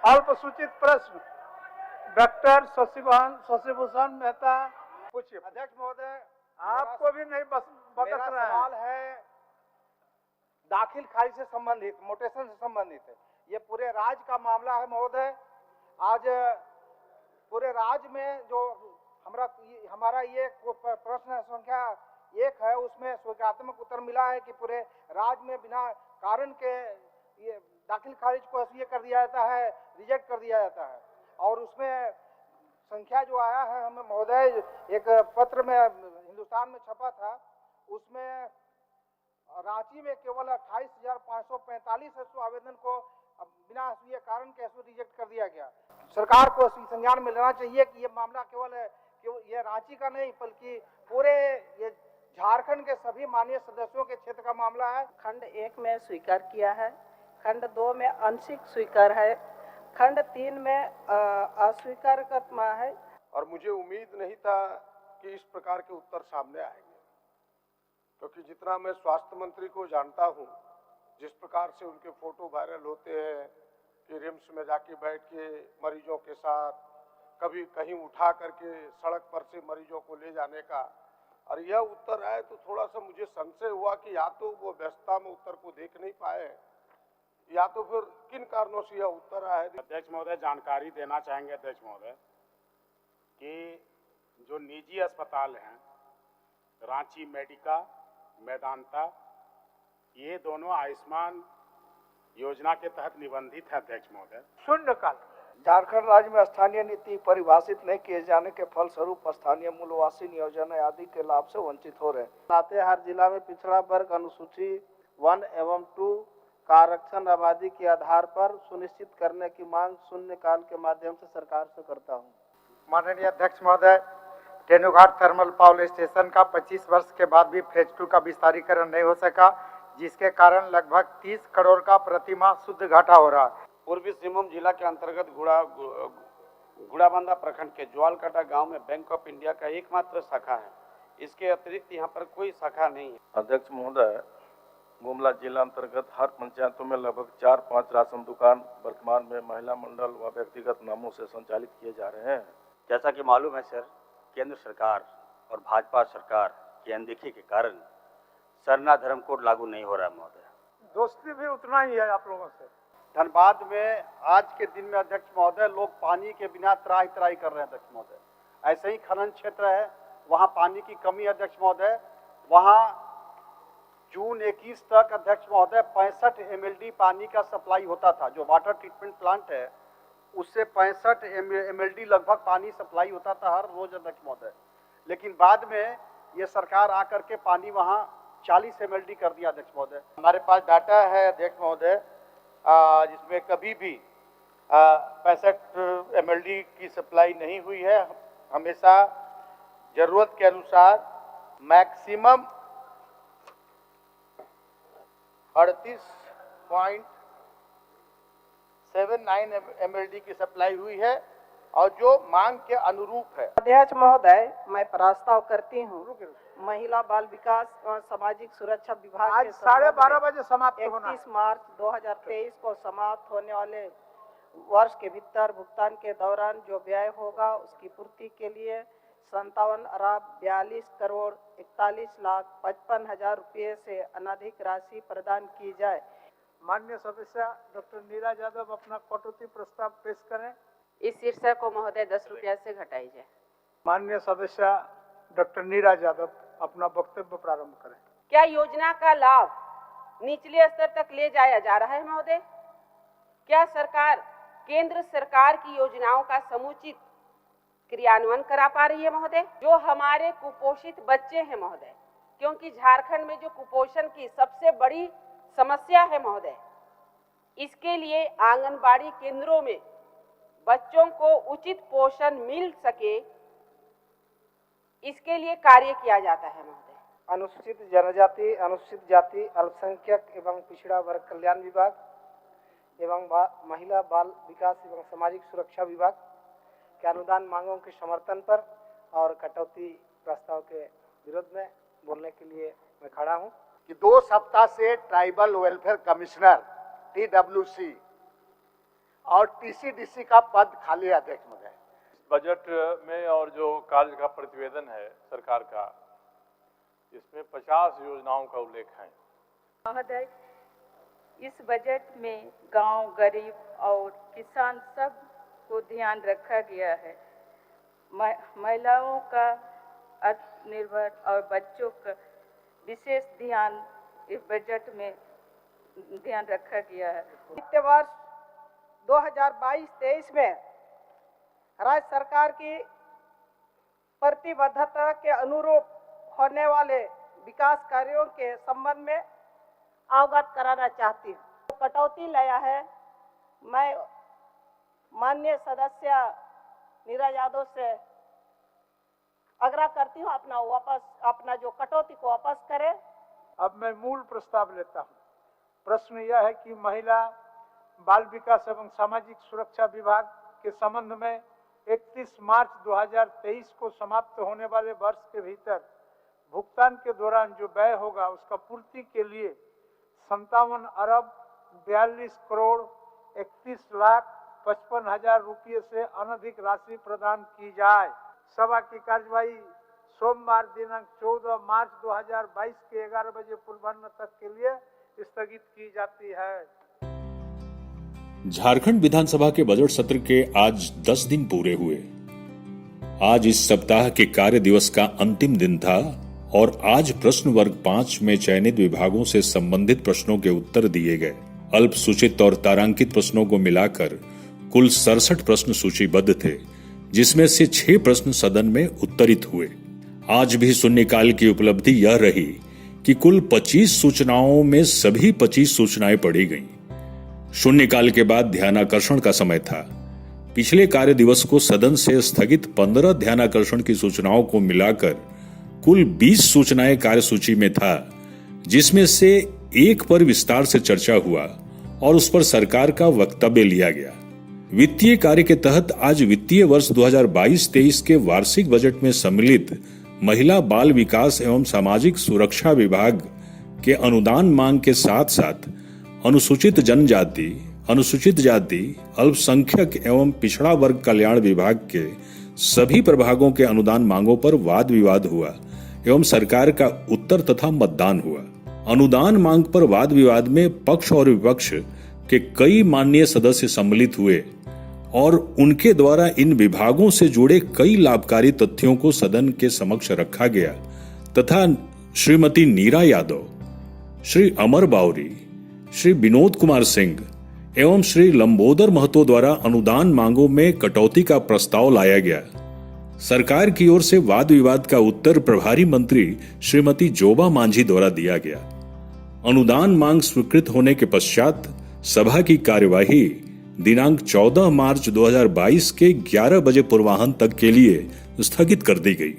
अल्पसूचित प्रश्न डॉक्टर शशिभूषण मेहता पूछिए। अध्यक्ष महोदय, आपको भी नहीं बकस मेरा रहा सवाल है। है दाखिल खारिज से संबंधित, मोटेशन से संबंधित है। ये पूरे राज्य का मामला है महोदय। आज पूरे राज्य में जो हमारा ये प्रश्न संख्या 1 है, उसमें स्वीकारात्मक उत्तर मिला है कि पूरे राज्य में बिना कारण के ये दाखिल खारिज को ये कर दिया जाता है, रिजेक्ट कर दिया जाता है। और उसमें संख्या जो आया है हमें महोदय, एक पत्र में हिंदुस्तान में छपा था, उसमें रांची में केवल 28,545 आवेदन को बिना ये कारण के रिजेक्ट कर दिया गया। सरकार को संज्ञान में लेना चाहिए कि ये मामला केवल ये रांची का नहीं बल्कि पूरे ये झारखंड के सभी माननीय सदस्यों के क्षेत्र का मामला है। खंड 1 में स्वीकार किया है, खंड 2 में आंशिक स्वीकार है, खंड 3 में अस्वीकार करना है। और मुझे उम्मीद नहीं था कि इस प्रकार के उत्तर सामने आएंगे, क्योंकि जितना मैं स्वास्थ्य मंत्री को जानता हूं, जिस प्रकार से उनके फोटो वायरल होते हैं कि रिम्स में जाके बैठ के मरीजों के साथ, कभी कहीं उठा करके सड़क पर से मरीजों को ले जाने का, और यह उत्तर आए तो थोड़ा सा मुझे संशय हुआ कि या तो वो व्यस्तता में उत्तर को देख नहीं पाए, या तो फिर किन कारणों से यह उत्तर आया है। अध्यक्ष महोदय, जानकारी देना चाहेंगे अध्यक्ष महोदय कि जो निजी अस्पताल हैं, रांची मेडिका, मेदांता, ये दोनों आयुष्मान योजना के तहत निबंधित है अध्यक्छ महोदय। शून्यकाल। झारखंड राज्य में स्थानीय नीति परिभाषित नहीं किए जाने के फलस्वरूप स्थानीय मूलवासी नियोजन आदि के लाभ से वंचित हो रहे हैं। लातेहार जिला में पिछड़ा वर्ग अनुसूची 1 एवं 2 का आरक्षण आबादी के आधार पर सुनिश्चित करने की मांग शून्यकाल के माध्यम से सरकार से करता हूं। माननीय अध्यक्ष महोदय, तेनुघाट थर्मल पावर स्टेशन का 25 वर्ष के बाद भी फेज 2 का विस्तारीकरण नहीं हो सका, जिसके कारण लगभग 30 करोड़ का प्रतिमाह शुद्ध घाटा हो रहा है। पूर्वी सिंहभूम जिला के अंतर्गत गुड़ाबांधा प्रखंड के ज्वालकाटा गांव में बैंक ऑफ इंडिया का एकमात्र शाखा है। इसके अतिरिक्त यहां पर कोई शाखा नहीं है। अध्यक्ष महोदय, गुमला जिला अंतर्गत हर पंचायतों में लगभग 4-5 राशन दुकान वर्तमान में महिला मंडल व व्यक्तिगत नामों से संचालित किए जा रहे हैं। जैसा कि मालूम है सर, केंद्र सरकार और भाजपा सरकार की अनदेखी के कारण सरना धर्म कोड लागू नहीं हो रहा है महोदय। दोस्ती भी उतना ही है आप लोगों से। धनबाद में आज के दिन में अध्यक्ष महोदय लोग पानी के बिना त्राही त्राही कर रहे हैं अध्यक्ष महोदय। ऐसे ही खनन क्षेत्र है, वहाँ पानी की कमी अध्यक्ष महोदय। वहाँ जून 21 तक अध्यक्ष महोदय 65 MLD पानी का सप्लाई होता था। जो वाटर ट्रीटमेंट प्लांट है उससे 65 MLD लगभग पानी सप्लाई होता था हर रोज अध्यक्ष महोदय। लेकिन बाद में ये सरकार आकर के पानी वहाँ 40 MLD कर दिया अध्यक्ष महोदय। हमारे पास डाटा है अध्यक्ष महोदय, जिसमें कभी भी 65 MLD की सप्लाई नहीं हुई है। हमेशा जरूरत के अनुसार मैक्सिमम 38.79 MLD की सप्लाई हुई है और जो मांग के अनुरूप है। अध्यक्ष महोदय, मैं प्रस्ताव करती हूँ महिला बाल विकास और सामाजिक सुरक्षा विभाग आज के 12:30 बजे समाप्त होना है। 31 मार्च 2023 को समाप्त होने वाले वर्ष के भीतर भुगतान के दौरान जो व्यय होगा उसकी पूर्ति के लिए 57,42,41,55,000 रुपये से अनधिक राशि प्रदान की जाए। माननीय सदस्य डॉक्टर नीरा यादव अपना कटौती प्रस्ताव पेश करें। इस शीर्षक को महोदय 10 रुपया से घटाई जाए। माननीय सदस्य डॉक्टर नीरा यादव अपना वक्तव्य प्रारंभ करें। क्या योजना का लाभ निचले स्तर तक ले जाया जा रहा है महोदय? क्या सरकार केंद्र सरकार की योजनाओं का समुचित क्रियान्वयन करा पा रही है महोदय? जो हमारे कुपोषित बच्चे हैं महोदय, क्योंकि झारखंड में जो कुपोषण की सबसे बड़ी समस्या है महोदय, इसके लिए आंगनबाड़ी केंद्रों में बच्चों को उचित पोषण मिल सके, इसके लिए कार्य किया जाता है महोदय। अनुसूचित जनजाति, अनुसूचित जाति, अल्पसंख्यक एवं पिछड़ा वर्ग कल्याण विभाग एवं महिला बाल विकास एवं सामाजिक सुरक्षा विभाग के अनुदान मांगों के समर्थन पर और कटौती प्रस्ताव के विरोध में बोलने के लिए मैं खड़ा हूं। कि 2 सप्ताह से ट्राइबल वेलफेयर कमिश्नर TWC और टीसीडीसी का पद खाली है अध्यक्ष महोदय। बजट में और जो कार्य का प्रतिवेदन है सरकार का, इसमें 50 योजनाओं का उल्लेख है। महोदय, इस बजट में गांव, गरीब और किसान सब को ध्यान रखा गया है। महिलाओं का आत्मनिर्भर और बच्चों का विशेष ध्यान इस बजट में ध्यान रखा गया है। वित्त वर्ष 2022-23 में राज्य सरकार की प्रतिबद्धता के अनुरूप होने वाले विकास कार्यों के संबंध में अवगत कराना चाहती हूँ। कटौती लाया है। मैं माननीय सदस्य नीरा यादव से आग्रह करती हूँ अपना जो कटौती को वापस करें। अब मैं मूल प्रस्ताव लेता हूँ। प्रश्न यह है कि महिला बाल विकास एवं सामाजिक सुरक्षा विभाग के संबंध में 31 मार्च 2023 को समाप्त होने वाले वर्ष के भीतर भुगतान के दौरान जो व्यय होगा उसका पूर्ति के लिए 57 अरब 42 करोड़ 31 लाख 55 हजार रुपये से अनधिक राशि प्रदान की जाए। सभा की कार्यवाही सोमवार दिनांक 14 मार्च 2022 के 11 बजे पूर्वाह्न तक के लिए स्थगित की जाती है। झारखंड विधानसभा के बजट सत्र के आज 10 दिन पूरे हुए। आज इस सप्ताह के कार्य दिवस का अंतिम दिन था और आज प्रश्न वर्ग 5 में चयनित विभागों से संबंधित प्रश्नों के उत्तर दिए गए। अल्प सूचित और तारांकित प्रश्नों को मिलाकर कुल 67 प्रश्न सूचीबद्ध थे, जिसमें से 6 प्रश्न सदन में उत्तरित हुए। आज भी शून्यकाल की उपलब्धि यह रही कि कुल 25 सूचनाओं में सभी 25 सूचनाएं पढ़ी गईं। शून्यकाल के बाद ध्यानाकर्षण का समय था। पिछले कार्य दिवस को सदन से स्थगित 15 ध्यानाकर्षण की सूचनाओं को मिलाकर कुल 20 सूचनाएं कार्यसूची में था, जिसमें से एक पर विस्तार से चर्चा हुआ और उस पर सरकार का वक्तव्य लिया गया। वित्तीय कार्य के तहत आज वित्तीय वर्ष 2022-23 के वार्षिक बजट में सम्मिलित महिला बाल विकास एवं सामाजिक सुरक्षा विभाग के अनुदान मांग के साथ साथ अनुसूचित जनजाति, अनुसूचित जाति, अल्पसंख्यक एवं पिछड़ा वर्ग कल्याण विभाग के सभी प्रभागों के अनुदान मांगों पर वाद विवाद हुआ एवं सरकार का उत्तर तथा मतदान हुआ। अनुदान मांग पर वाद विवाद में पक्ष और विपक्ष के कई माननीय सदस्य सम्मिलित हुए और उनके द्वारा इन विभागों से जुड़े कई लाभकारी तथ्यों को सदन के समक्ष रखा गया तथा श्रीमती नीरा यादव, श्री अमर बावरी, श्री विनोद कुमार सिंह एवं श्री लंबोदर महतो द्वारा अनुदान मांगों में कटौती का प्रस्ताव लाया गया। सरकार की ओर से वाद विवाद का उत्तर प्रभारी मंत्री श्रीमती जोबा मांझी द्वारा दिया गया। अनुदान मांग स्वीकृत होने के पश्चात सभा की कार्यवाही दिनांक 14 मार्च 2022 के 11 बजे पूर्वाह्न तक के लिए स्थगित कर दी गई।